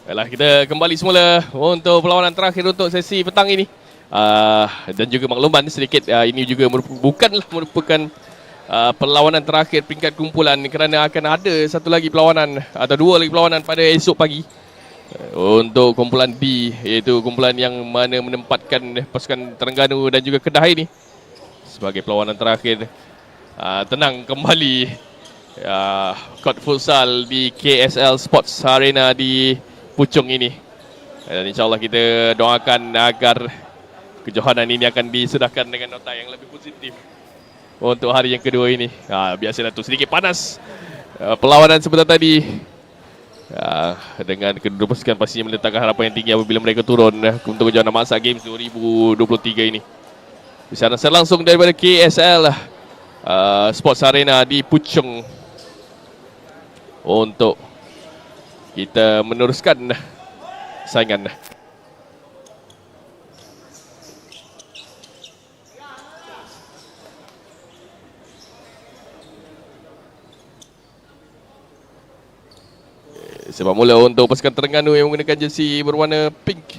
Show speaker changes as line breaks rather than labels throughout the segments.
Baiklah, kita kembali semula untuk perlawanan terakhir untuk sesi petang ini. Dan juga makluman sedikit, ini juga bukanlah merupakan perlawanan terakhir peringkat kumpulan kerana akan ada satu lagi perlawanan atau dua lagi perlawanan pada esok pagi untuk kumpulan D, iaitu kumpulan yang mana menempatkan pasukan Terengganu dan juga Kedah ini sebagai perlawanan terakhir. Tenang kembali court futsal di KSL Sports Arena di Puchong ini, dan insyaAllah kita doakan agar kejohanan ini akan disudahkan dengan nota yang lebih positif untuk hari yang kedua ini. Biasalah tu sedikit panas perlawanan sebentar tadi, dengan kedua pasukan pastinya meletakkan harapan yang tinggi apabila mereka turun untuk kejohanan Masa Games 2023 ini. Siaran langsung daripada KSL Sports Arena di Puchong untuk kita meneruskan saingan. Sebab mula untuk pasukan Terengganu yang menggunakan jersey berwarna pink,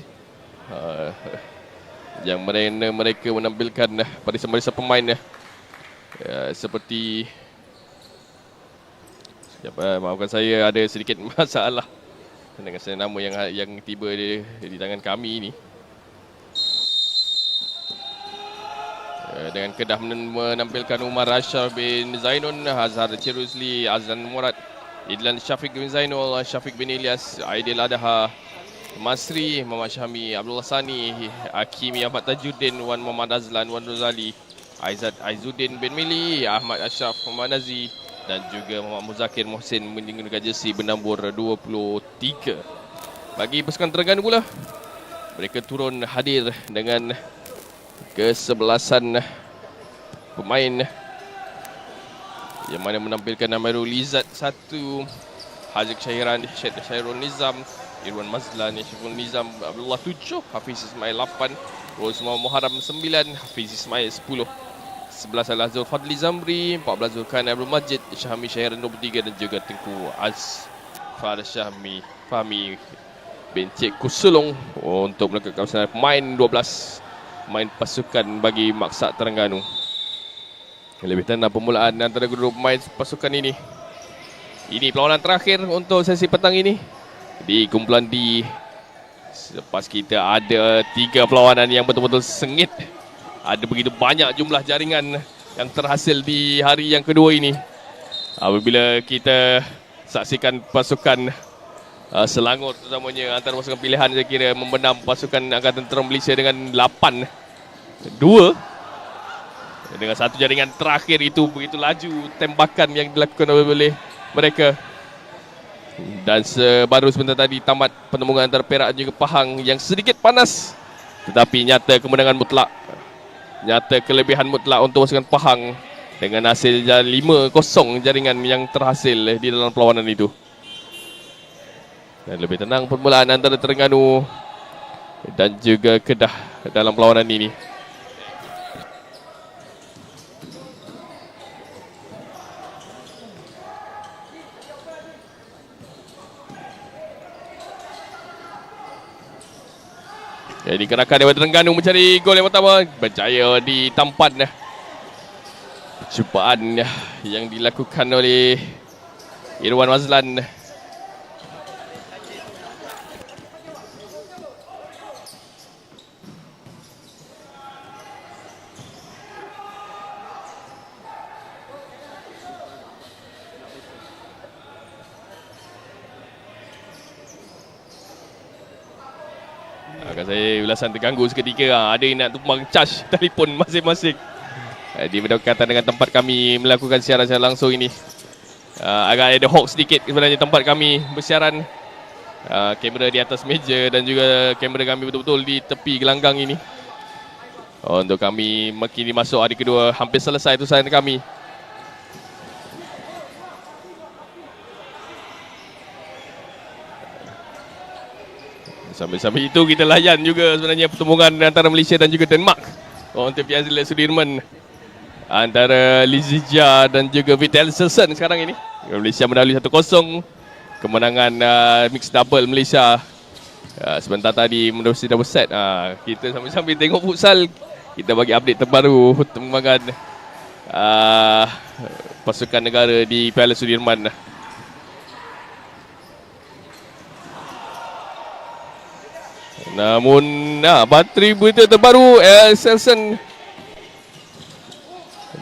yang mereka menampilkan barisan-barisan pemain seperti maafkan saya, ada sedikit masalah dengan nama yang tiba di tangan kami ini. Dengan Kedah menampilkan Umar Ashraf bin Zainun, Azhar Ciruzli, Azlan Murad, Idlan Syafiq bin Zainul, Syafiq bin Ilyas, Aidil Adaha, Masri, Muhammad Syahmi, Abdullah Sani, Hakimi Ahmad Tajuddin, Wan Muhammad Azlan, Wan Rozali, Aizat Aizuddin bin Mili, Ahmad Ashraf, Muhammad Nazi dan juga Muhammad Muzakir Mohsin menggunakan jersey bernombor 23. Bagi pasukan Terengganu pula, mereka turun hadir dengan kesebelasan pemain yang mana menampilkan Amirul Izzat 1, Haziq Syahiran, Syed Syairul Nizam, Irwan Mazlan, Syiful Nizam, Abdullah 7, Hafiz Ismail 8, Rosma Muharram 9, Hafiz Ismail 10. 11 adalah Zulfadli Zamri, 14 Zulkan Abdul Majid, Syahmi Syahiran 23 dan juga Tengku Azfar Syahmi Fahmi bin Cik Kusulong untuk melakukan kawasan pemain 12 pemain pasukan bagi Maksa Terengganu. Lebih tenang permulaan antara kedua pemain pasukan ini. Ini perlawanan terakhir untuk sesi petang ini di kumpulan D. Selepas kita ada 3 perlawanan yang betul-betul sengit, ada begitu banyak jumlah jaringan yang terhasil di hari yang kedua ini. Apabila kita saksikan pasukan Selangor terutamanya antara pasukan pilihan, saya kira membenam pasukan Angkatan Tentera Malaysia dengan 8-2. Dengan satu jaringan terakhir itu begitu laju tembakan yang dilakukan oleh mereka. Dan baru sebentar tadi tamat pertembungan antara Perak dan juga Pahang yang sedikit panas, tetapi nyata kemenangan mutlak, nyata kelebihan mutlak untuk pasukan Pahang dengan hasil 5-0 jaringan yang terhasil di dalam perlawanan itu. Dan lebih tenang permulaan antara Terengganu dan juga Kedah dalam perlawanan ini. Jadi kerana daripada Terengganu mencari gol yang pertama, berjaya ditampan percubaan yang dilakukan oleh Irwan Mazlan. Saya ulasan terganggu seketika, ada yang nak tumpang charge telefon masing-masing di berdekatan dengan tempat kami melakukan siaran secara langsung ini. Agak ada hoax sedikit sebenarnya tempat kami bersiaran. Kamera di atas meja dan juga kamera kami betul-betul di tepi gelanggang ini. Untuk kami kini masuk hari kedua, hampir selesai tulisan kami. Sambil-sambil itu kita layan juga sebenarnya pertembungan antara Malaysia dan juga Denmark untuk Piazza Sudirman antara Lizija dan juga Vital sekarang ini. Malaysia mendahului 1-0. Kemenangan mixed double Malaysia Sebentar tadi menerusi double set. Kita sambil-sambil tengok futsal, kita bagi update terbaru perkembangan pasukan negara di Piala Sudirman. Namun bateri berita terbaru, Selson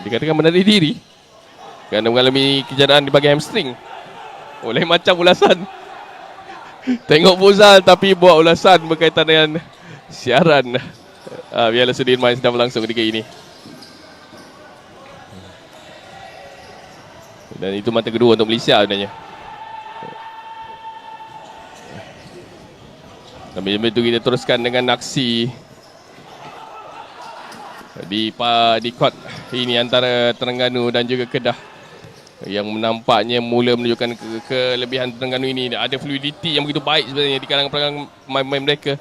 dikatakan menarik diri kerana mengalami kecederaan di bahagian hamstring. Oleh macam ulasan tengok futsal tapi buat ulasan berkaitan dengan siaran Piala Sudirman yang sedang berlangsung ketika ini. Dan itu mata kedua untuk Malaysia sebenarnya. Sambil itu kita teruskan dengan aksi di court ini antara Terengganu dan juga Kedah, yang menampaknya mula menunjukkan kelebihan Terengganu ini. Ada fluidity yang begitu baik sebenarnya di kalangan pemain-pemain mereka.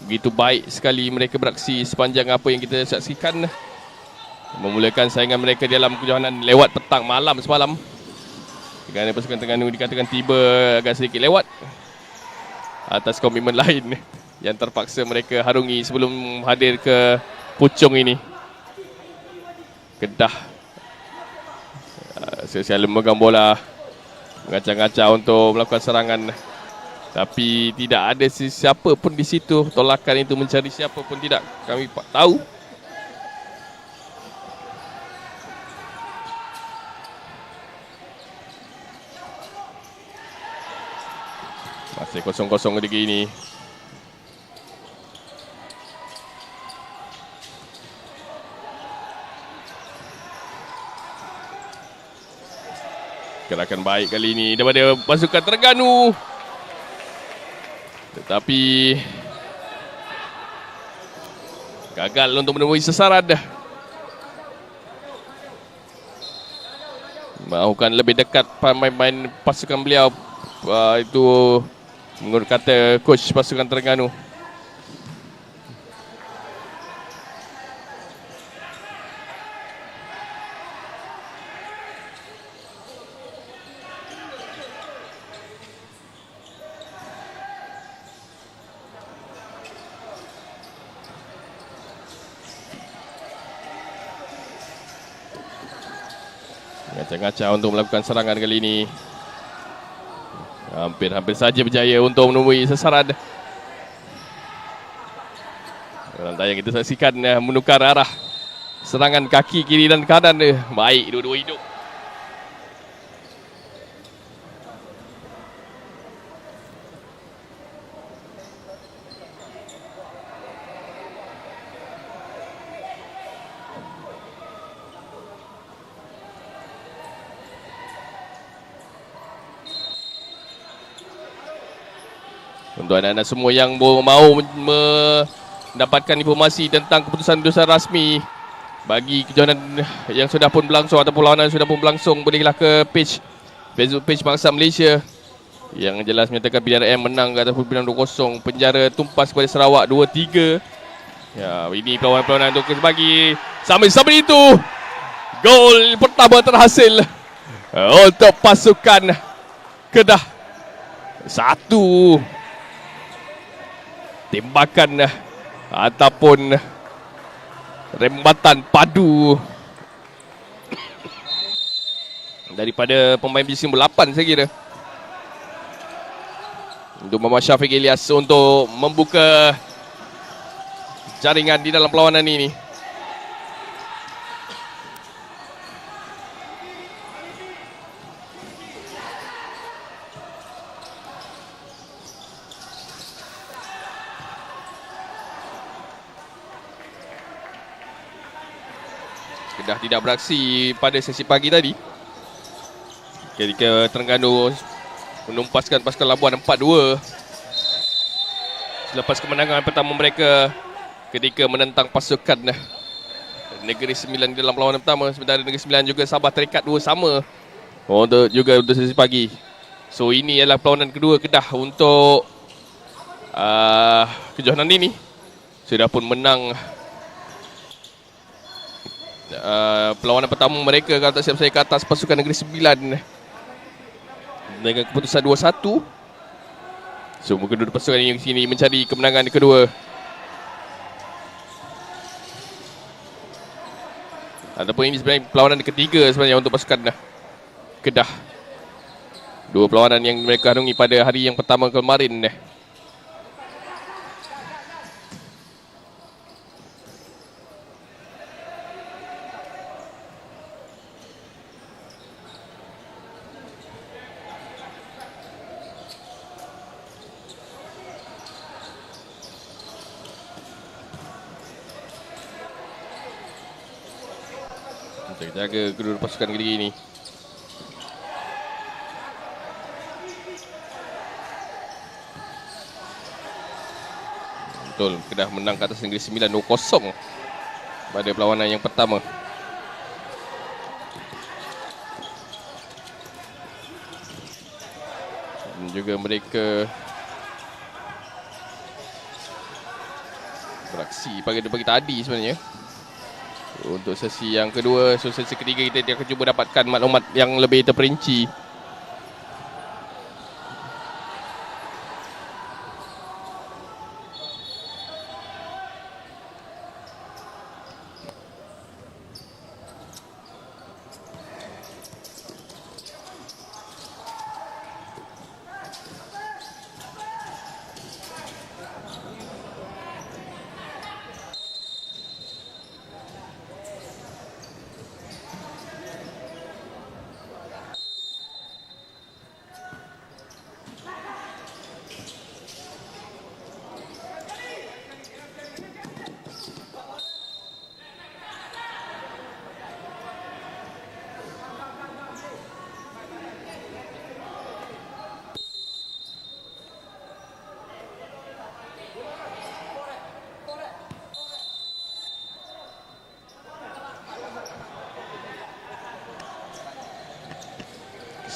Begitu baik sekali mereka beraksi sepanjang apa yang kita saksikan. Memulakan saingan mereka dalam kejohanan lewat petang malam semalam, kerana pasukan Terengganu dikatakan tiba agak sedikit lewat atas komitmen lain yang terpaksa mereka harungi sebelum hadir ke Puchong ini. Kedah selalu memegang bola, mengacau-ngacau untuk melakukan serangan, tapi tidak ada siapa pun di situ. Tolakan itu mencari siapa pun tidak kami tahu. Masih kosong-kosong ketika ini. Gerakan baik kali ini daripada pasukan Terengganu, tetapi gagal untuk menemui sasaran. Mahukan lebih dekat pemain-pemain pasukan beliau, itu menurut kata coach pasukan Terengganu. Ngacau-ngacau untuk melakukan serangan kali ini. Hampir saja berjaya untuk menemui sasaran. Dalam tayang kita saksikan menukar arah serangan kaki kiri dan kanan. Baik, dua-dua hidup. Untuk anak-anak semua yang mahu mendapatkan informasi tentang keputusan-keputusan rasmi bagi kejohanan yang sudah pun berlangsung ataupun lawanan yang sudah pun berlangsung, bolehlah ke Facebook page Bangsa Malaysia yang jelas menyatakan PDRM menang ataupun menang 2-0. Penjara tumpas kepada Sarawak 2-3. Ya, ini perlawanan-perlawanan untuk bagi sambil itu gol pertama terhasil untuk pasukan Kedah. Satu tembakan ataupun rembatan padu daripada pemain bisi nombor 8 saya kira, untuk Muhammad Syafiq Ilyas untuk membuka jaringan di dalam perlawanan ini. Kedah tidak beraksi pada sesi pagi tadi ketika Terengganu menumpaskan pasukan Labuan 4-2 selepas kemenangan pertama mereka ketika menentang pasukan Negeri Sembilan dalam perlawanan pertama. Sementara Negeri Sembilan juga Sabah terikat 2 sama untuk sesi pagi. So ini adalah perlawanan kedua Kedah untuk kejohanan ini. Sudah pun menang perlawanan pertama mereka, kalau tak silap saya, ke atas pasukan Negeri Sembilan dengan keputusan 2-1. So kedua pasukan yang sini mencari kemenangan kedua. Ataupun ini sebenarnya perlawanan ketiga sebenarnya untuk pasukan Kedah. Dua perlawanan yang mereka harungi pada hari yang pertama kemarin. Jaga kedua pasukan Kediri ini. Betul, Kedah menang ke atas Negeri Sembilan 2-0 pada perlawanan yang pertama. Dan juga mereka beraksi pagi tadi sebenarnya. Untuk sesi yang kedua, so sesi ketiga kita akan cuba dapatkan maklumat yang lebih terperinci.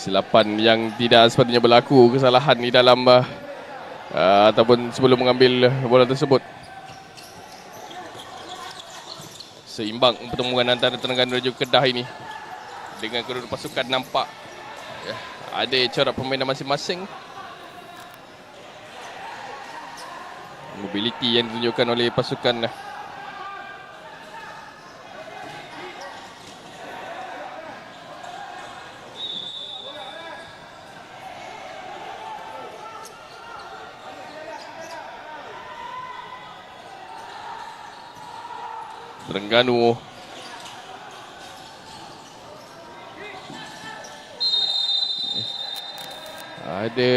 Kesilapan yang tidak sepatutnya berlaku, kesalahan di dalam ataupun sebelum mengambil bola tersebut. Seimbang pertemuan antara Terengganu dan juga Kedah ini. Dengan kedua pasukan nampak ada corak permainan masing-masing. Mobility yang ditunjukkan oleh pasukan Terengganu. Ada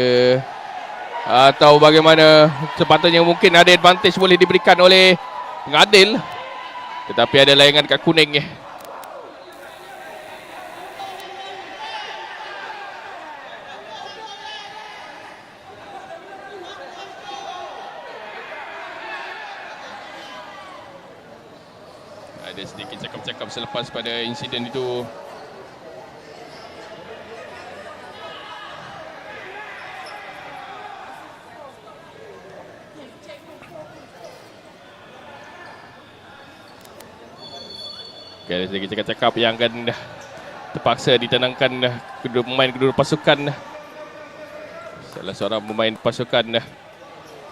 atau bagaimana, sepatutnya mungkin ada advantage boleh diberikan oleh pengadil, tetapi ada layangan kad kuning. Ada sedikit cakap-cakap selepas pada insiden itu. Okay, ada sedikit cakap-cakap yang akan terpaksa ditenangkan kedua pemain kedua pasukan. Salah seorang pemain pasukan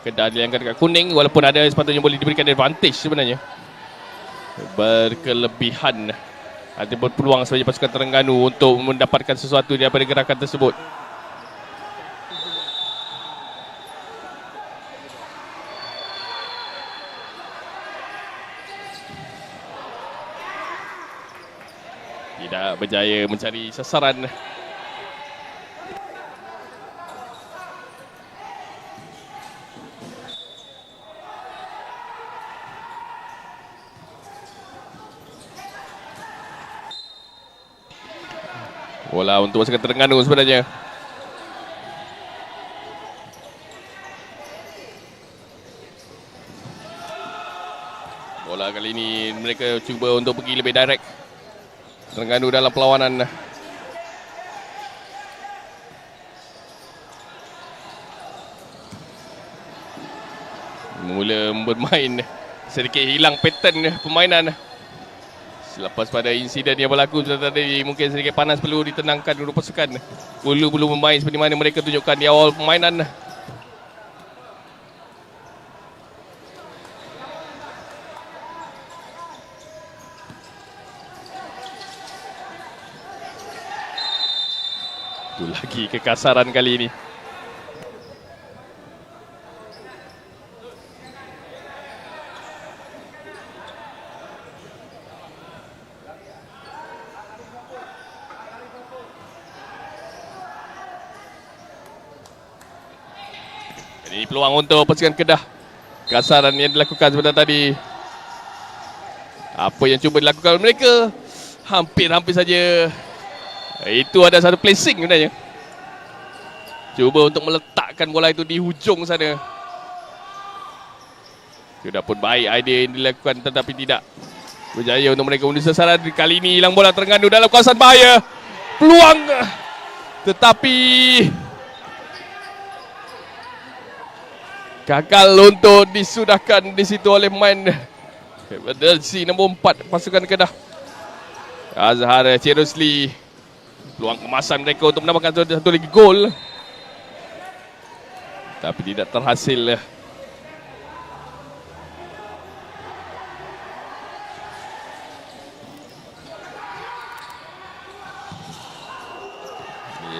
Kedah dilayangkan kad kuning, walaupun ada sepatutnya boleh diberikan advantage sebenarnya. Berkelebihan ada berpeluang sebagai pasukan Terengganu untuk mendapatkan sesuatu daripada gerakan tersebut. Tidak berjaya mencari sasaran. Bola untuk pasukan Terengganu sebenarnya. Bola kali ini mereka cuba untuk pergi lebih direct. Terengganu dalam perlawanan. Mula bermain sedikit hilang pattern permainan. Selepas pada insiden yang berlaku tadi, mungkin sedikit panas, perlu ditenangkan dulu pasukan. Belum bermain seperti mana mereka tunjukkan di awal permainan. lagi kekasaran kali ini. Ini peluang untuk pasukan Kedah. Kasaran yang dilakukan sebentar tadi. Apa yang cuba dilakukan mereka? Hampir-hampir saja. Itu ada satu placing sebenarnya. Cuba untuk meletakkan bola itu di hujung sana. Sudah pun baik idea yang dilakukan tetapi tidak berjaya untuk mereka menuju sasaran. Kali ini hilang bola Terengganu dalam kawasan bahaya. Peluang. Tetapi gagal untuk disudahkan di situ oleh pemain jersey nombor 4 pasukan Kedah. Azhar Cherusli. Peluang kemasan mereka untuk menambahkan satu lagi gol. Tapi tidak terhasil.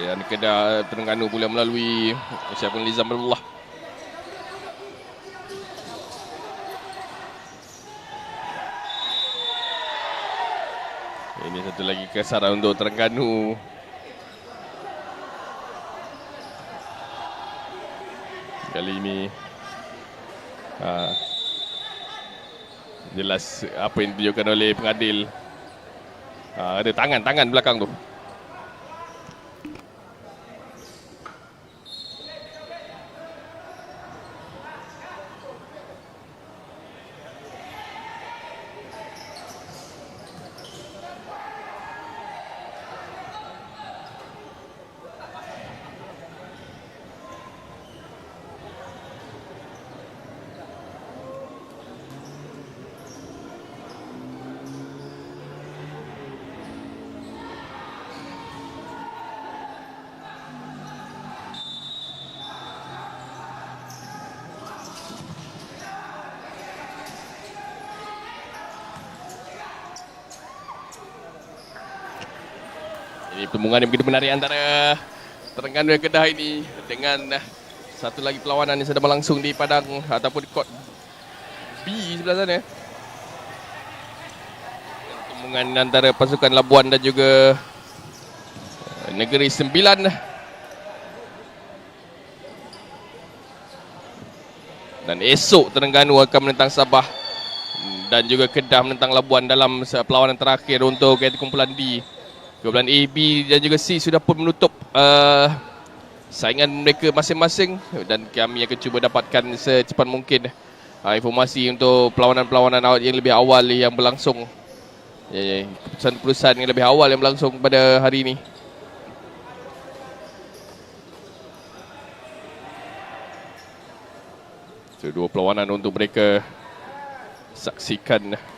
Dan Kedah Terengganu pula melalui Syaful Nizam Abdullah. Ini satu lagi kesaran untuk Terengganu. Kali ini jelas apa yang ditunjukkan oleh pengadil. Ada tangan belakang tu. Ini pertemuan yang begitu menarik antara Terengganu dan Kedah ini dengan satu lagi perlawanan yang sedang berlangsung di padang ataupun di court B sebelah sana. Pertemuan antara pasukan Labuan dan juga Negeri Sembilan. Dan esok Terengganu akan menentang Sabah dan juga Kedah menentang Labuan dalam perlawanan terakhir untuk kumpulan D. Kumpulan A, B dan juga C sudah pun menutup saingan mereka masing-masing dan kami akan cuba dapatkan secepat mungkin informasi untuk perlawanan-perlawanan yang lebih awal yang berlangsung. Keputusan-keputusan yang lebih awal yang berlangsung pada hari ini. So, dua perlawanan untuk mereka saksikan.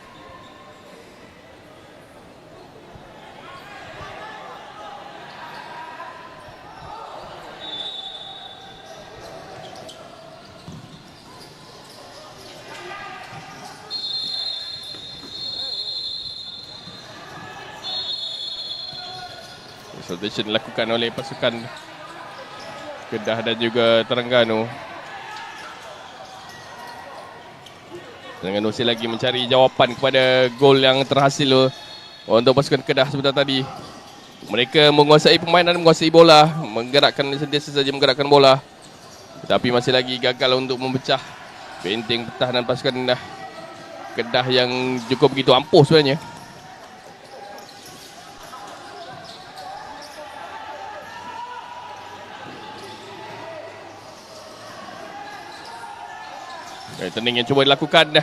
Consultation dilakukan oleh pasukan Kedah dan juga Terengganu. Terengganu masih lagi mencari jawapan kepada gol yang terhasil untuk pasukan Kedah sebentar tadi. Mereka menguasai permainan, menguasai bola, sentiasa saja menggerakkan bola. Tetapi masih lagi gagal untuk memecah benteng pertahanan pasukan Kedah yang cukup begitu ampuh sebenarnya. Turning yang cuba dilakukan.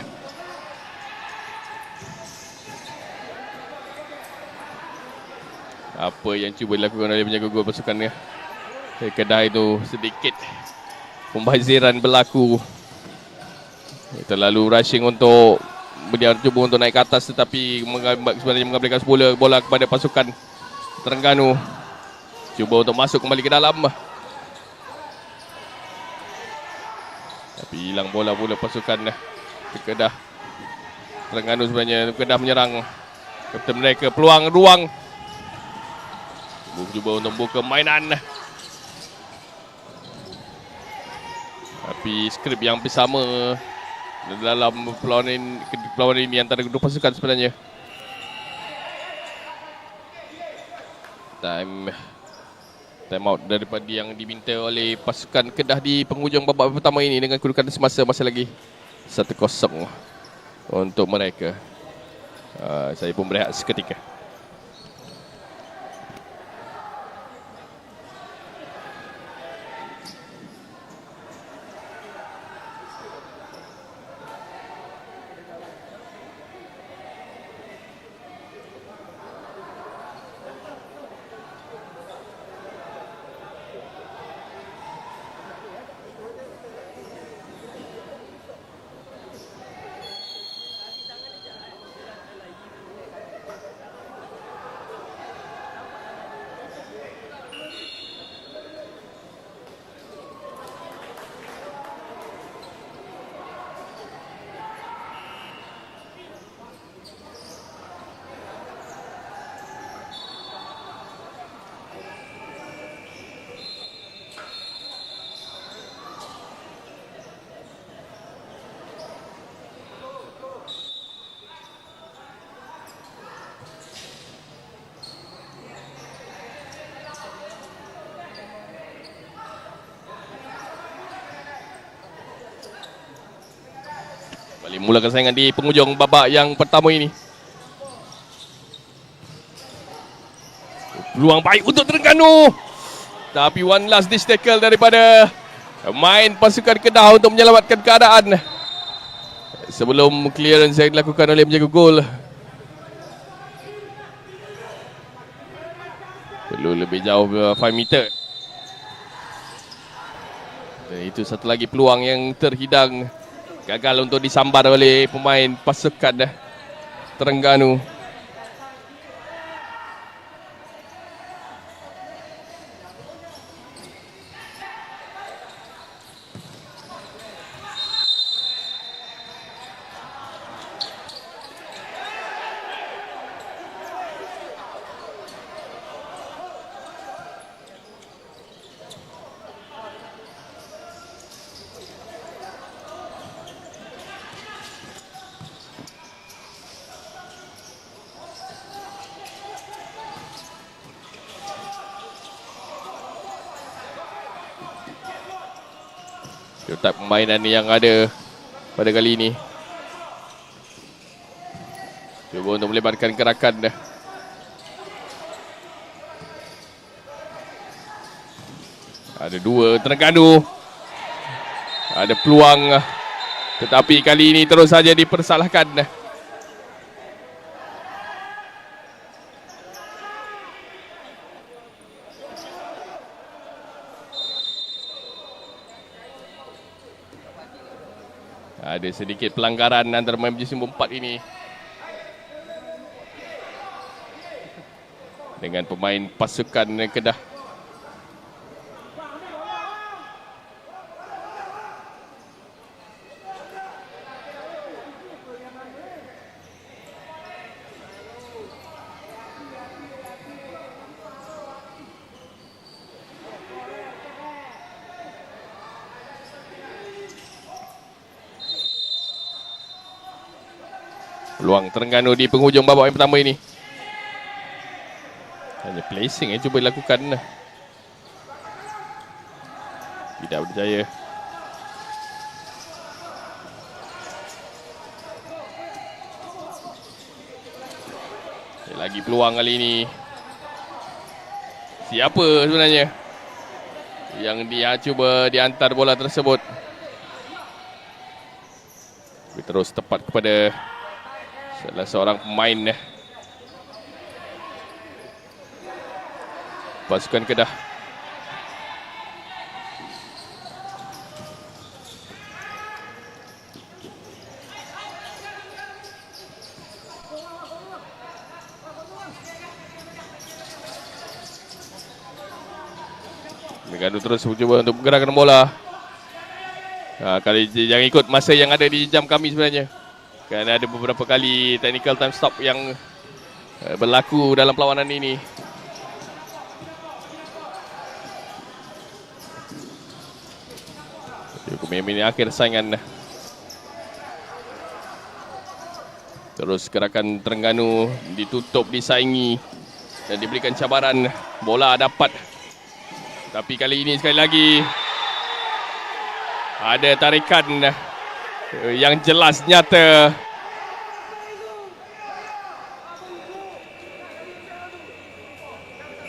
Apa yang cuba dilakukan oleh penjaga gol pasukan Kedah itu sedikit pembaziran berlaku. Terlalu rushing untuk dia cuba untuk naik ke atas tetapi sebenarnya mengabaikan bola kepada pasukan Terengganu. Cuba untuk masuk kembali ke dalam. Tapi hilang bola pula pasukan Kedah. Terengganu sebenarnya Kedah menyerang. Kapten mereka peluang ruang. Cuba untuk buka mainan. Tapi skrip yang hampir sama dalam perlawanan ini antara kedua pasukan sebenarnya. Time out daripada yang diminta oleh pasukan Kedah di penghujung babak pertama ini dengan kedudukan semasa masih lagi 1-0 untuk mereka. Saya pun berehat seketika. Kembali mulakan saingan di penghujung babak yang pertama ini. Peluang baik untuk Terengganu. Tapi one last ditch tackle daripada main pasukan Kedah untuk menyelamatkan keadaan. Sebelum clearance yang dilakukan oleh penjaga gol. Perlu lebih jauh 5 meter. Dan itu satu lagi peluang yang terhidang. Gagal untuk disambar oleh pemain pasukan Terengganu. Letak permainan yang ada pada kali ini. Cuba untuk melebarkan gerakan. Ada dua Terengganu. Ada peluang. Tetapi kali ini terus saja dipersalahkan. Ada sedikit pelanggaran antara pemain jersey nombor 4 ini dengan pemain pasukan Kedah. Peluang Terengganu di penghujung babak yang pertama ini. Hanya placing yang cuba dilakukan. Tidak berjaya. Lagi peluang kali ini. Siapa sebenarnya yang dia cuba diantar bola tersebut? Terus tepat kepada salah seorang pemain pasukan Kedah. Terengganu terus mencuba untuk menggerakkan bola. Kali jangan ikut masa yang ada di jam kami sebenarnya. Kerana ada beberapa kali technical time stop yang berlaku dalam perlawanan ini. Cukup minit akhir saingan. Terus gerakan Terengganu ditutup, disaingi dan diberikan cabaran. Bola dapat. Tapi kali ini sekali lagi ada tarikan yang jelas nyata.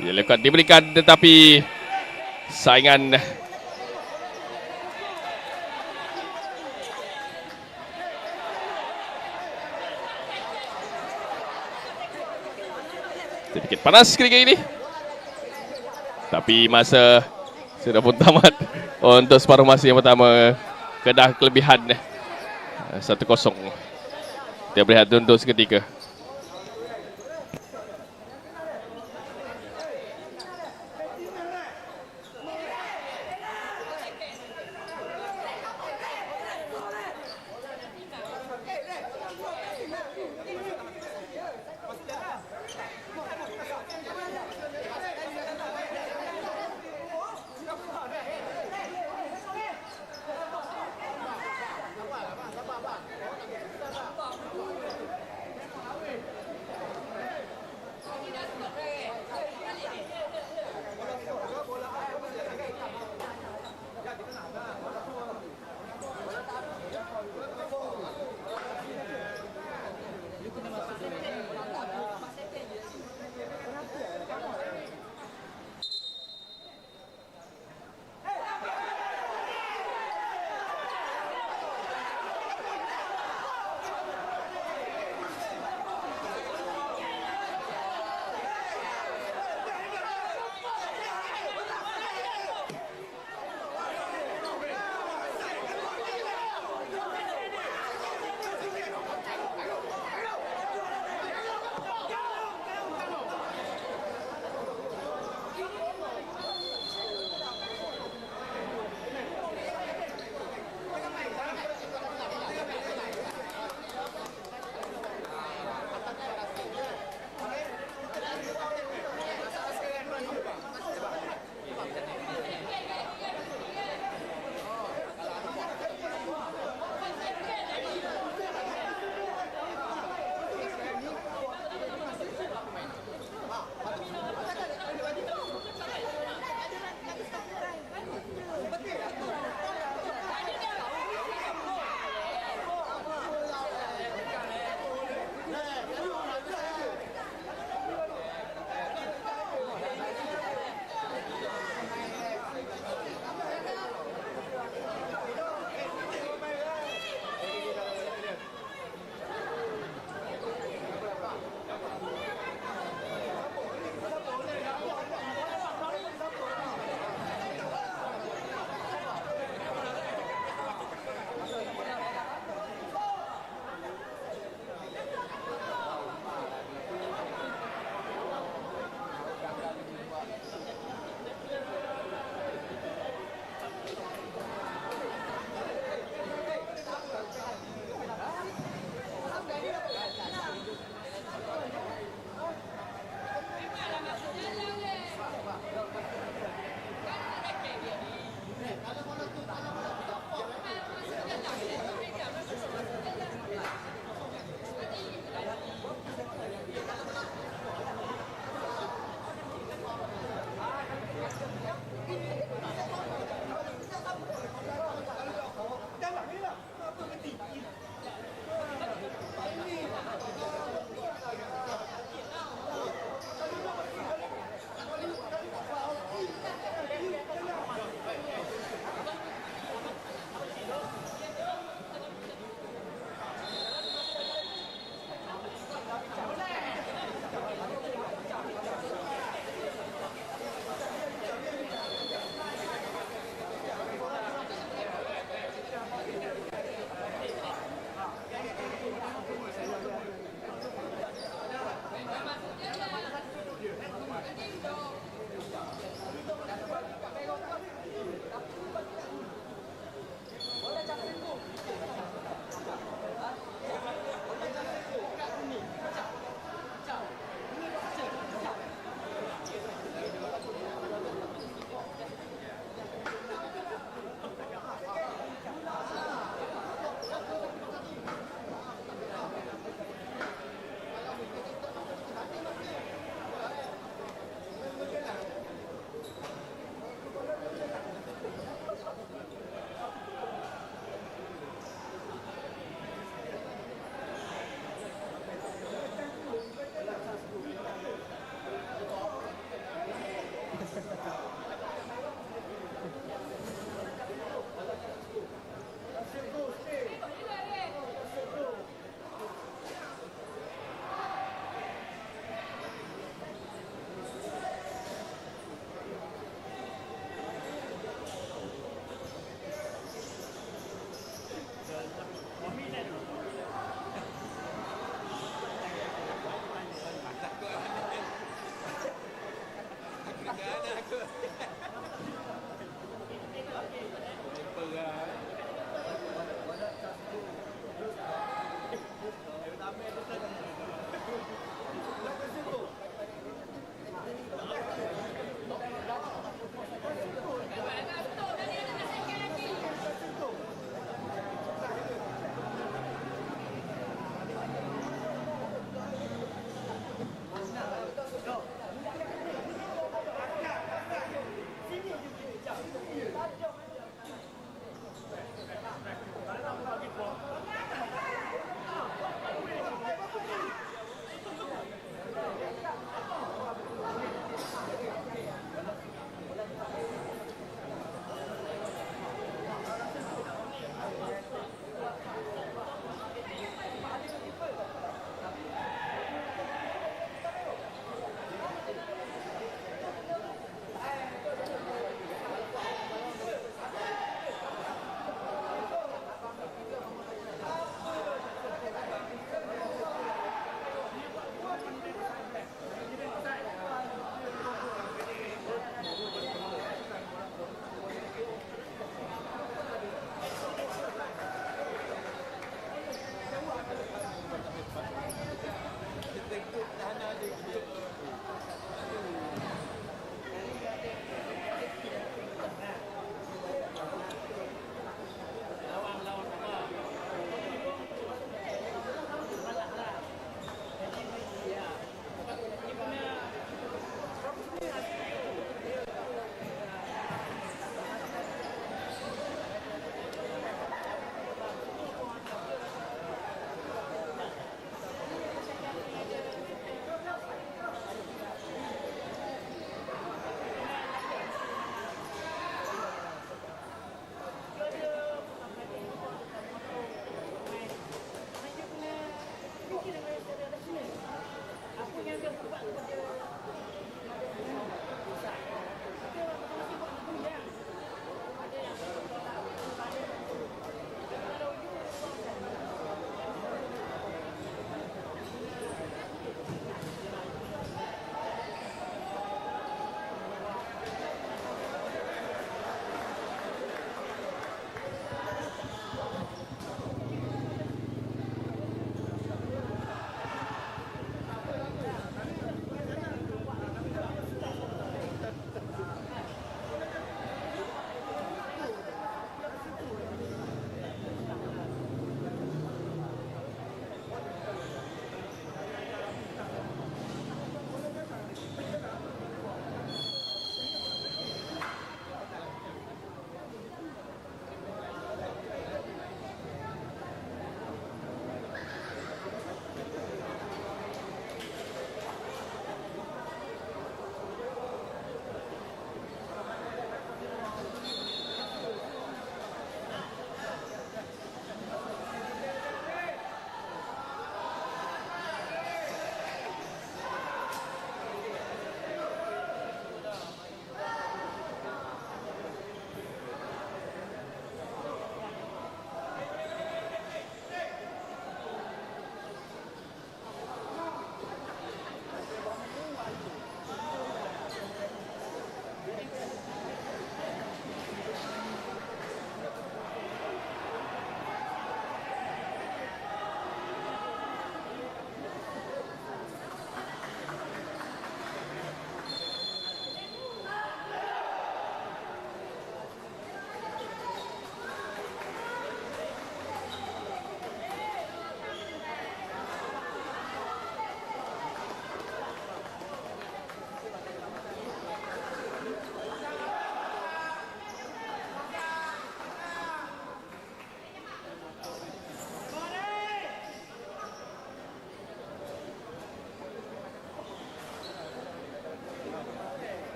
Dia lekat diberikan tetapi saingan sedikit panas ketika ini. Tapi masa sudah pun tamat untuk separuh masa yang pertama. Kedah kelebihan 1-0. Kita berehat untuk seketika.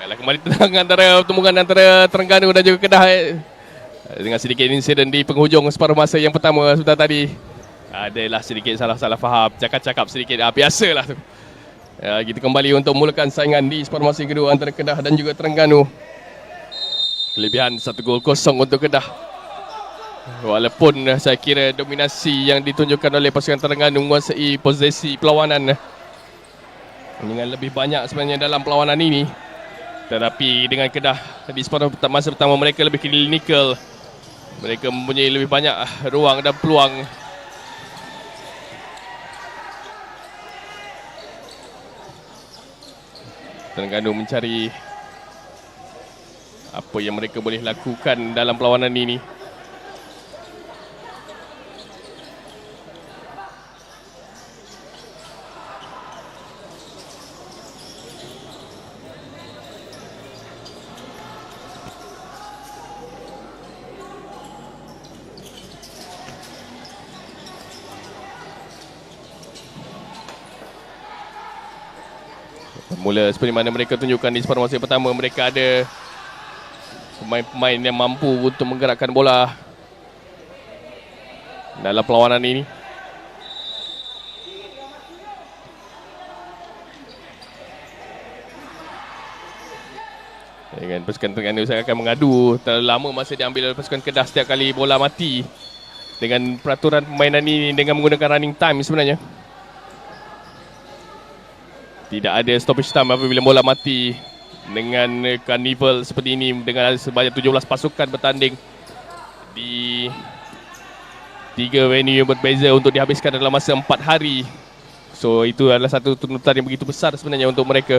Baiklah, kembali tenang antara pertembungan antara Terengganu dan juga Kedah dengan sedikit insiden di penghujung separuh masa yang pertama sudah tadi. Adalah sedikit salah-salah faham, cakap-cakap sedikit, biasalah tu. Kita kembali untuk mulakan saingan di separuh masa yang kedua antara Kedah dan juga Terengganu. Kelebihan 1 gol kosong untuk Kedah. Walaupun saya kira dominasi yang ditunjukkan oleh pasukan Terengganu menguasai posisi perlawanan dengan lebih banyak sebenarnya dalam perlawanan ini. Tetapi dengan Kedah di separuh masa pertama mereka lebih klinikal. Mereka mempunyai lebih banyak ruang dan peluang. Terengganu mencari apa yang mereka boleh lakukan dalam perlawanan ini. Mula seperti mana mereka tunjukkan di separuh masa pertama, mereka ada pemain-pemain yang mampu untuk menggerakkan bola dalam perlawanan ini. Dengan pasukan Terengganu saya akan mengadu terlalu lama masa diambil oleh pasukan Kedah setiap kali bola mati. Dengan peraturan permainan ini dengan menggunakan running time sebenarnya. Tidak ada stoppage time apabila bola mati. Dengan carnival seperti ini, dengan sebanyak 17 pasukan bertanding di 3 venue yang berbeza untuk dihabiskan dalam masa 4 hari. So itu adalah satu tuntutan yang begitu besar sebenarnya untuk mereka.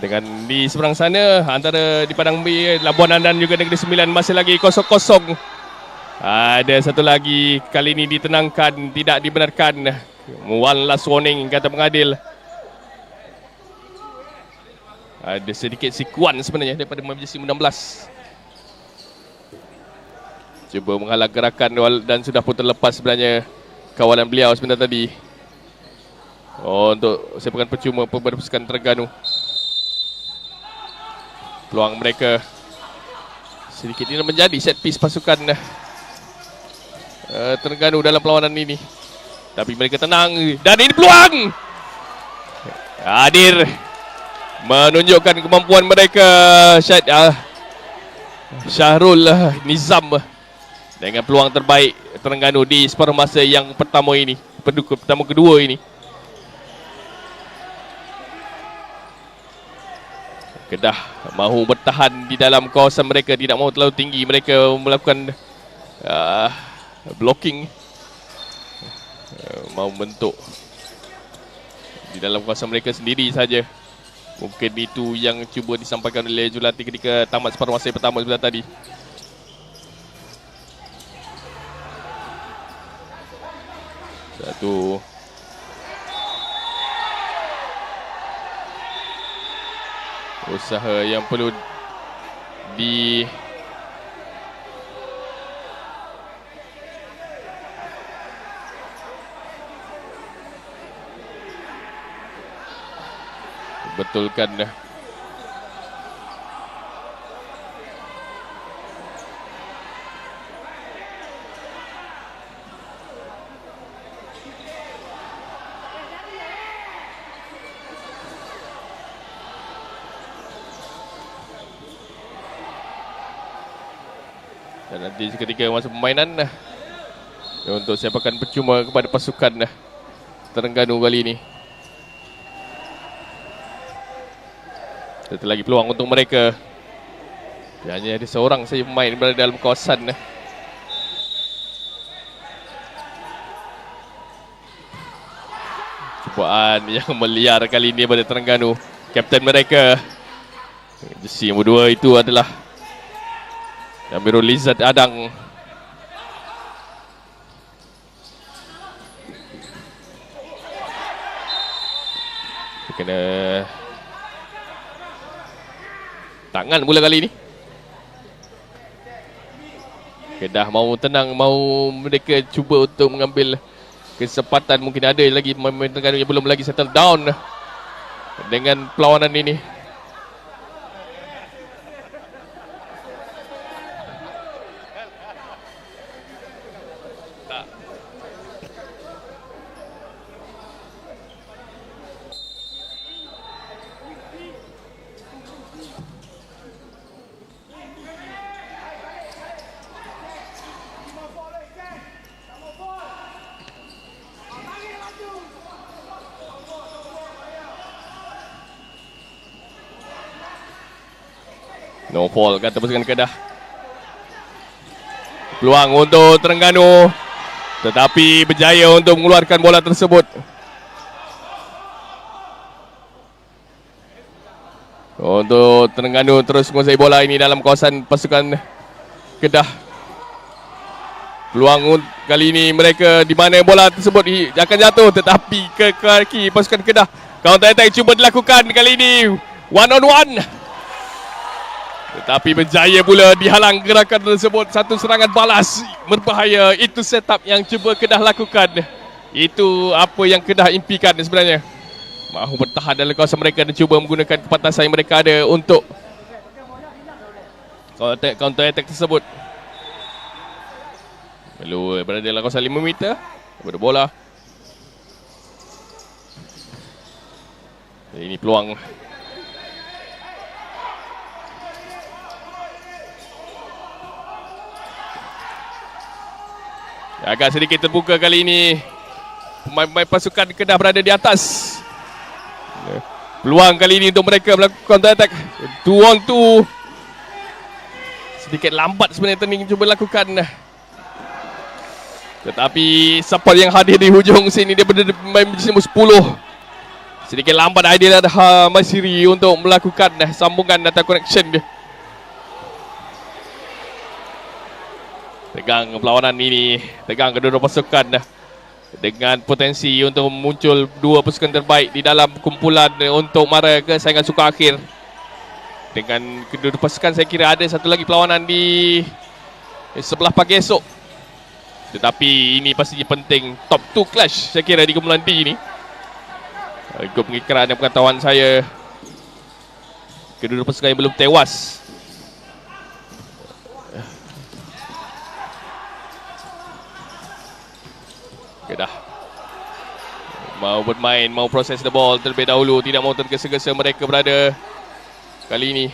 Dengan di seberang sana, antara di Padang B, Labuan dan juga Negeri Sembilan masih lagi 0-0. Ada satu lagi, kali ini ditenangkan, tidak dibenarkan. One last warning, kata pengadil. Ada sedikit sikuan sebenarnya daripada pemain jersey 16. Cuba menghalang gerakan dan sudah pun terlepas sebenarnya kawalan beliau sebentar tadi. Untuk sepakan percuma pasukan Terengganu. Peluang mereka sedikit ini menjadi set piece pasukan Terengganu dalam perlawanan ini. Tapi mereka tenang. Dan ini peluang. Hadir menunjukkan kemampuan mereka. Syahrul Nizam dengan peluang terbaik Terengganu di separuh masa yang pertama ini, pertama kedua ini. Kedah mahu bertahan di dalam kawasan mereka, tidak mahu terlalu tinggi. Mereka melakukan blocking, mahu bentuk di dalam kawasan mereka sendiri saja. Mungkin itu yang cuba disampaikan oleh Julati ketika tamat separuh masa pertama sebentar tadi. Satu usaha yang perlu betulkan dah. Dan nanti ketika masa permainan untuk siapakan percuma kepada pasukan Terengganu kali ini. Satu lagi peluang untuk mereka. Hanya ada seorang saja pemain berada dalam kawasan. Cubaan yang meliar kali ini pada Terengganu. Kapten mereka, jersey nombor 2 itu adalah Amirul Izzat Adang. Kena tangan pula kali ini. Kedah mahu tenang, mahu mereka cuba untuk mengambil kesempatan, mungkin ada lagi pemain Terengganu yang belum lagi settle down dengan perlawanan ini. No fall kata pasukan Kedah. Peluang untuk Terengganu, tetapi berjaya untuk mengeluarkan bola tersebut. Untuk Terengganu terus menguasai bola ini dalam kawasan pasukan Kedah. Peluang kali ini mereka di mana bola tersebut akan jatuh, tetapi ke kaki pasukan Kedah. Counter attack cuba dilakukan kali ini, one on one. Tetapi berjaya pula dihalang gerakan tersebut. Satu serangan balas berbahaya. Itu setup yang cuba Kedah lakukan. Itu apa yang Kedah impikan sebenarnya. Mahu bertahan dalam kawasan mereka dan cuba menggunakan kepantasan yang mereka ada untuk counter attack tersebut. Perlu berada dalam kawasan 5 meter. Berada bola. Ini peluang. Agak sedikit terbuka kali ini. Pemain-pemain pasukan Kedah berada di atas. Peluang kali ini untuk mereka melakukan counter attack. 2 on 2. Sedikit lambat sebenarnya Tening cuba lakukan. Tetapi support yang hadir di hujung sini dia berada pemain nombor 10. Sedikit lambat Aidil Adha Masiri untuk melakukan sambungan atau connection dia. Tegang perlawanan ini, tegang kedua pasukan dengan potensi untuk muncul dua pasukan terbaik di dalam kumpulan untuk mara ke saingan suka akhir. Dengan kedua pasukan saya kira ada satu lagi perlawanan di sebelah pagi esok. Tetapi ini pastinya penting, top 2 clash saya kira di kumpulan D ini. Ikut pengikiran dan pengetahuan saya, kedua pasukan yang belum tewas. Kedah mau bermain, mau proses the ball terlebih dahulu, tidak mau tergesa-gesa mereka berada kali ini.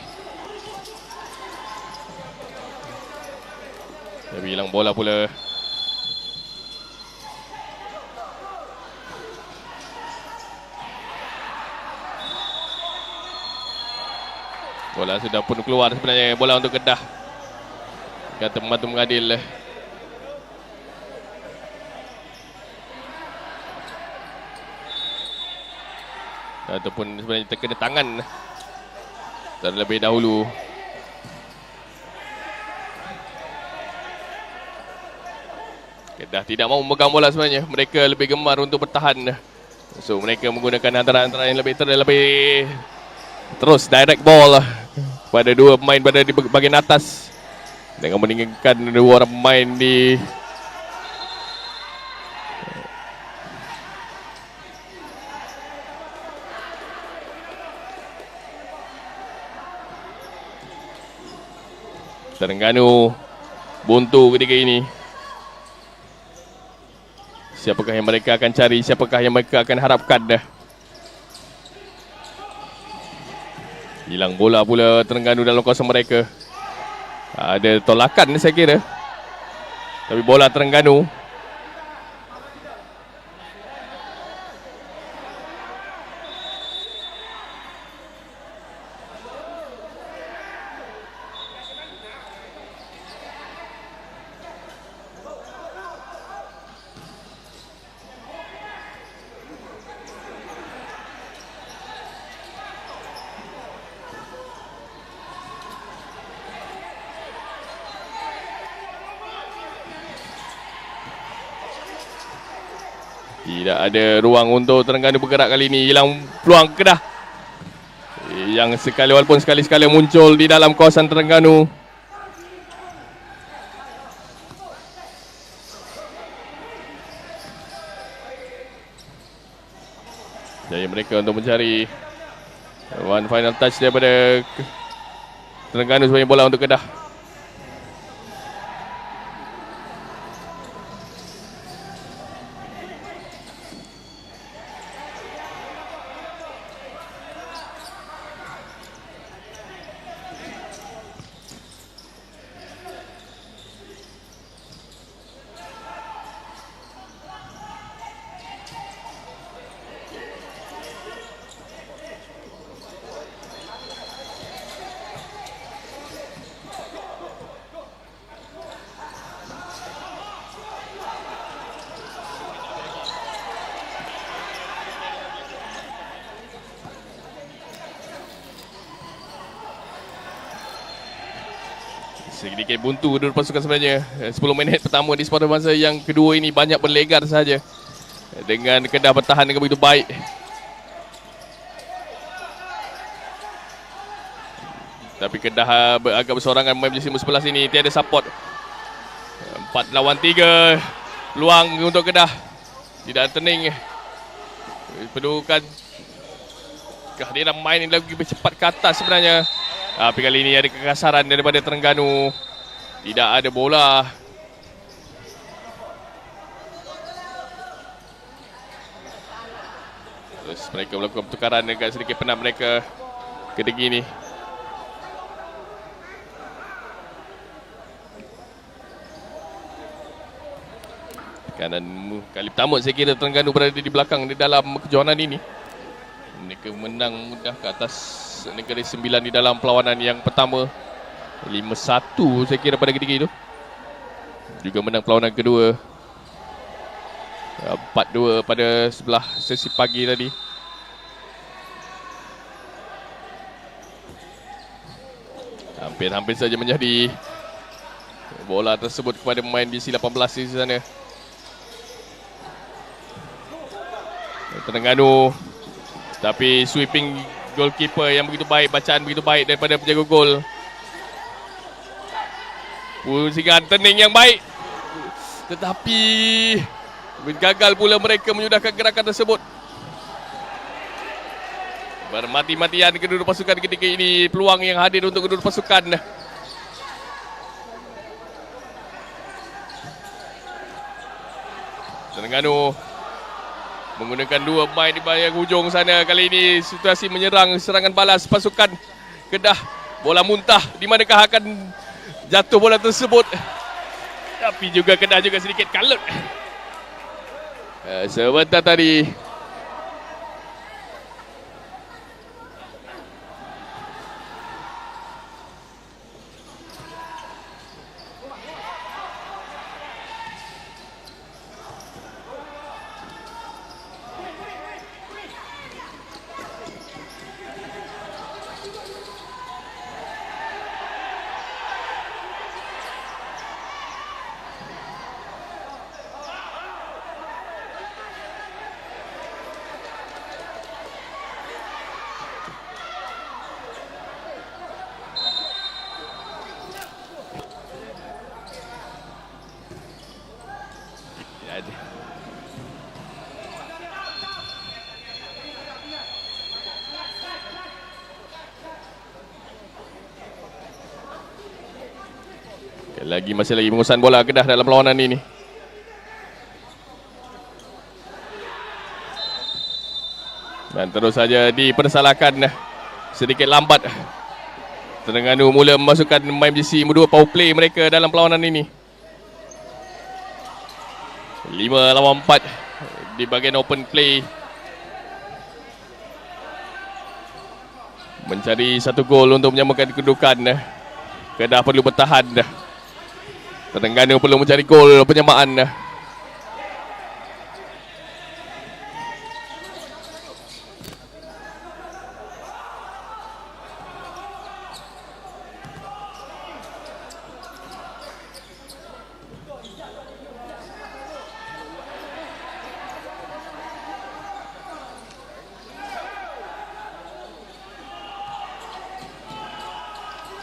Tapi hilang bola pula. Bola sudah pun keluar sebenarnya, bola untuk Kedah. Kata pembantu mengadil. Ataupun sebenarnya terkena tangan terlebih dahulu. Kedah tidak mahu memegang bola sebenarnya. Mereka lebih gemar untuk bertahan. So mereka menggunakan antara-antara yang lebih terus direct ball pada dua pemain berada di bahagian atas dengan meninggalkan dua orang pemain di Terengganu. Buntu ketika ini. Siapakah yang mereka akan cari, siapakah yang mereka akan harapkan dah. Hilang bola pula Terengganu dalam kawasan mereka. Ada tolakan saya kira. Tapi bola Terengganu. Tidak ada ruang untuk Terengganu bergerak kali ini. Hilang peluang Kedah. Yang walaupun sekali-sekala muncul di dalam kawasan Terengganu. mereka untuk mencari one final touch daripada Terengganu sebagai bola untuk Kedah. Sedikit buntu kedua pasukan sebenarnya. 10 minit pertama di separuh masa yang kedua ini banyak berlegar saja. Dengan Kedah bertahan dengan begitu baik. Tapi Kedah agak bersorangan memain jersey nombor 11 ini. Tiada support. 4 lawan 3. Peluang untuk Kedah. Tidak turning. Perlukan kehadiran main ini lagi bercepat ke atas sebenarnya. Tapi kali ini ada kekasaran daripada Terengganu. Tidak ada bola. Terus mereka melakukan pertukaran dekat sedikit penat mereka ketika ini. Kanan kali pertama saya kira Terengganu berada di belakang di dalam kejohanan ini. Mereka menang mudah ke atas Negeri Sembilan di dalam perlawanan yang pertama. 5-1 saya kira pada ketika itu. Juga menang perlawanan kedua 4-2 pada sebelah sesi pagi tadi. Hampir-hampir saja menjadi bola tersebut kepada pemain di C18 di sana. Terengganu, tapi sweeping goalkeeper yang begitu baik, bacaan begitu baik daripada penjaga gol. Pusingan turning yang baik. Tetapi gagal pula mereka menyudahkan gerakan tersebut. Bermati-matian kedua pasukan ketika ini. Peluang yang hadir untuk kedua pasukan. Terengganu menggunakan dua pemain di bahagian hujung sana. Kali ini situasi menyerang, serangan balas pasukan Kedah. Bola muntah, di manakah akan jatuh bola tersebut. Tapi juga Kedah juga sedikit kalut. Sebentar tadi masih lagi menguasai bola Kedah dalam perlawanan ini. Dan terus saja dipersalahkan sedikit lambat. Terengganu mula memasukkan main jersey nombor 2 power play mereka dalam perlawanan ini. 5 lawan 4 di bahagian open play. Mencari satu gol untuk menyamakan kedudukan. Kedah perlu bertahan. Terengganu perlu mencari gol penyamaan.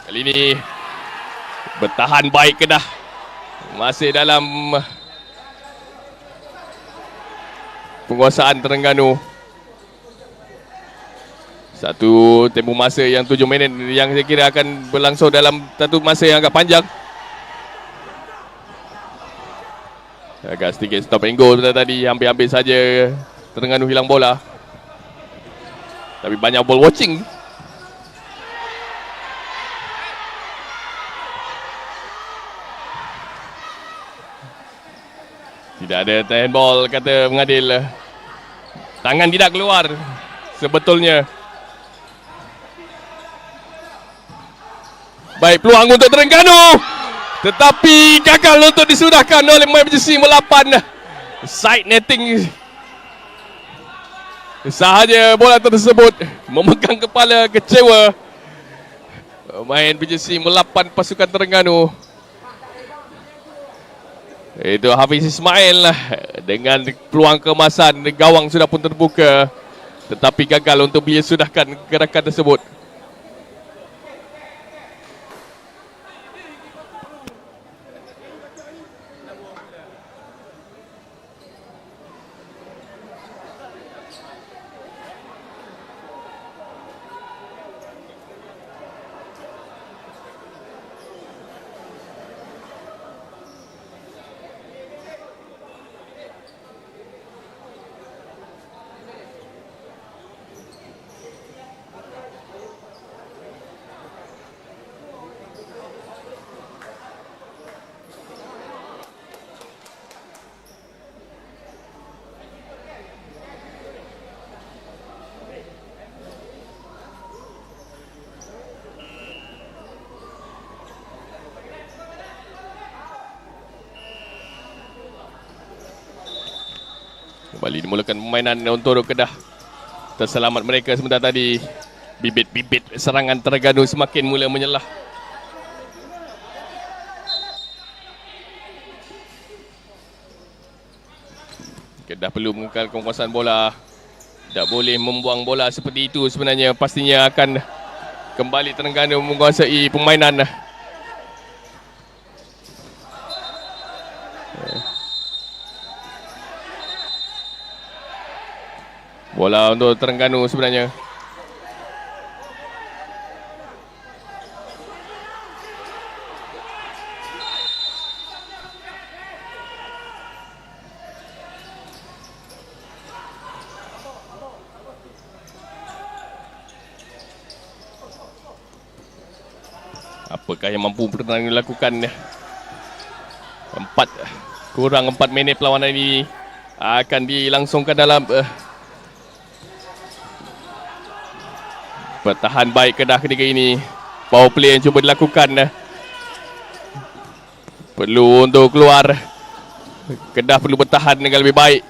Kali ini bertahan baik Kedah. Masih dalam penguasaan Terengganu. Satu tempoh masa yang 7 minit yang saya kira akan berlangsung dalam satu masa yang agak panjang. Agak sedikit stop and go tadi, hampir-hampir saja Terengganu hilang bola. Tapi banyak ball watching. Tidak ada handball, kata pengadil. Tangan tidak keluar sebetulnya. Baik, peluang untuk Terengganu, tetapi gagal untuk disudahkan oleh pemain jersey 8. Side netting sahaja bola tersebut memegang kepala, kecewa main jersey 8 pasukan Terengganu. Itu Hafiz Ismail lah, dengan peluang kemasan, gawang sudah pun terbuka, tetapi gagal untuk dia sudahkan gerakan tersebut. Kembali dimulakan permainan untuk Kedah. Terselamat mereka sebentar tadi. Bibit-bibit serangan Terengganu semakin mula menyelah. Kedah perlu mengekalkan penguasaan bola. Tak boleh membuang bola seperti itu sebenarnya. Pastinya akan kembali Terengganu menguasai permainan. Bola untuk Terengganu sebenarnya. Apakah yang mampu Terengganu lakukan? 4 minit perlawanan ini akan dilangsungkan dalam bertahan baik Kedah ketika ini. Power play yang cuba dilakukan, perlu untuk keluar. Kedah perlu bertahan dengan lebih baik.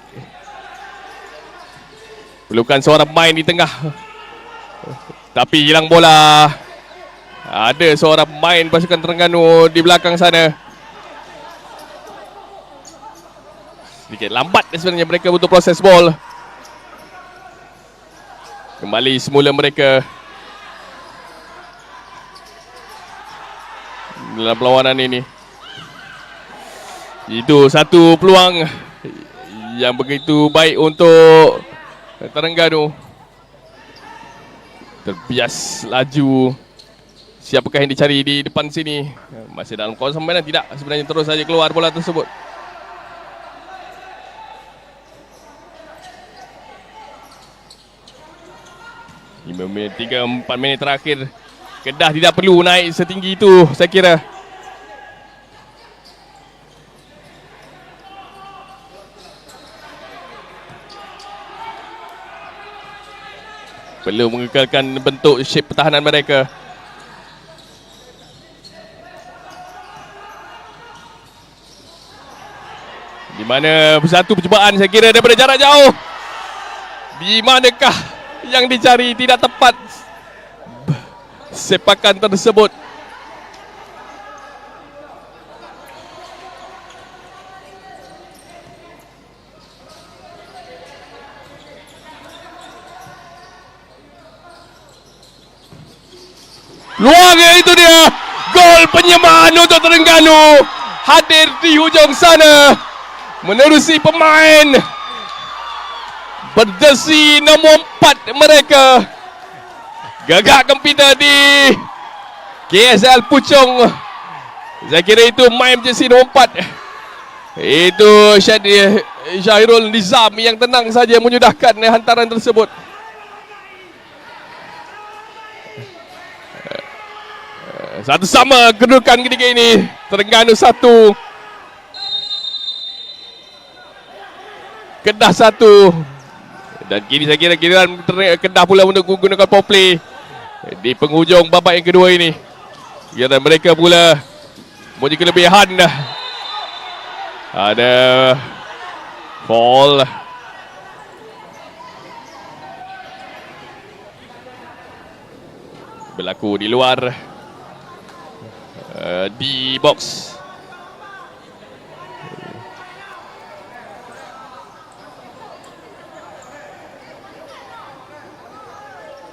Perlukan seorang pemain di tengah, tapi hilang bola. Ada seorang pemain pasukan Terengganu di belakang sana. Sedikit lambat sebenarnya mereka untuk proses ball. Kembali semula mereka dalam perlawanan ini. Itu satu peluang yang begitu baik untuk Terengganu. Terbias laju. Siapakah yang dicari di depan sini? Masih dalam kawasan permainan? Tidak, sebenarnya terus saja keluar bola tersebut. Tiga 4 minit terakhir. Kedah tidak perlu naik setinggi itu, saya kira. Perlu mengekalkan bentuk shape pertahanan mereka. Di mana satu percubaan saya kira daripada jarak jauh. Di manakah yang dicari? Tidak tepat sepakan tersebut. Luar, itu dia gol penyemahan untuk Terengganu. Hadir di hujung sana menerusi pemain berjersey nombor 4 mereka. Gagak gempita di KSL Puchong. Saya kira itu main jersey nombor 4. Itu Syahrul Nizam yang tenang saja menyudahkan hantaran tersebut. Satu sama kedudukan ketika ini. Terengganu 1, Kedah 1. Dan kini saya kira giliran Kedah pula untuk menggunakan power play di penghujung babak yang kedua ini. Giliran mereka pula punya kelebihan. Ada fall. Berlaku di luar di box.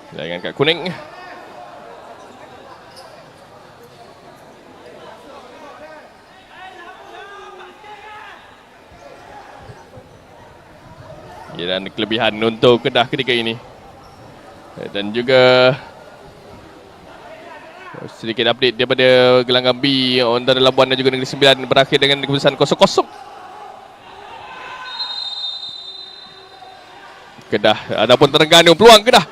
Dengan kad kuning. Dan kelebihan untuk Kedah ketika ini. Dan juga sedikit update daripada gelanggang B Ondara Labuan dan juga Negeri Sembilan berakhir dengan keputusan 0-0. Kedah adapun Terengganu, peluang Kedah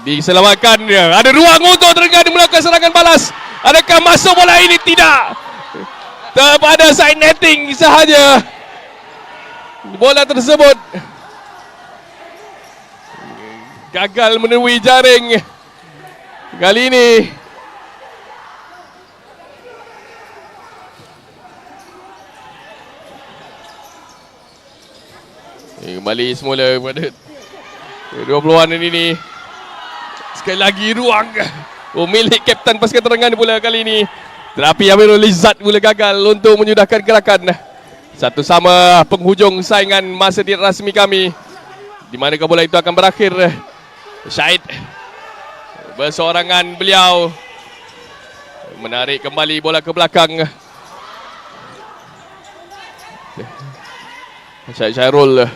diselamatkan. Ada ruang untuk Terengganu melakukan serangan balas. Adakah masuk bola ini? Tidak. Pada side netting sahaja bola tersebut gagal menemui jaring. Kali ini kembali semula pada 20-an ini. Sekali lagi ruang milik Kapten Pasukan Terengganu pula kali ini. Tetapi Amirul Izzat pula gagal untuk menyudahkan gerakan. Satu sama penghujung saingan masa tidak rasmi kami. Di manakah bola itu akan berakhir? Syahid berseorangan beliau menarik kembali bola ke belakang. Syahid Syahrul.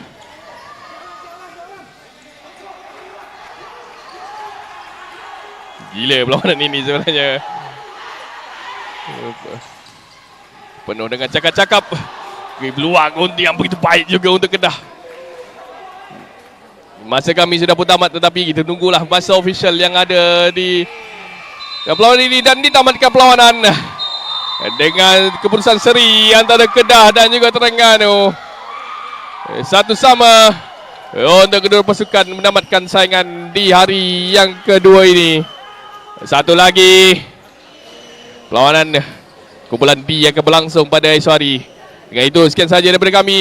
Gila perlawanan ini sebenarnya. Penuh dengan cakap-cakap. Peluang yang begitu baik juga untuk Kedah. Masa kami sudah pun tamat, tetapi kita tunggulah masa official yang ada di perlawanan ini. Dan ditamatkan perlawanan dengan keputusan seri antara Kedah dan juga Terengganu. Satu sama untuk kedua pasukan menamatkan saingan di hari yang kedua ini. Satu lagi perlawanan kumpulan B yang akan berlangsung pada esok hari. Dengan itu sekian sahaja daripada kami.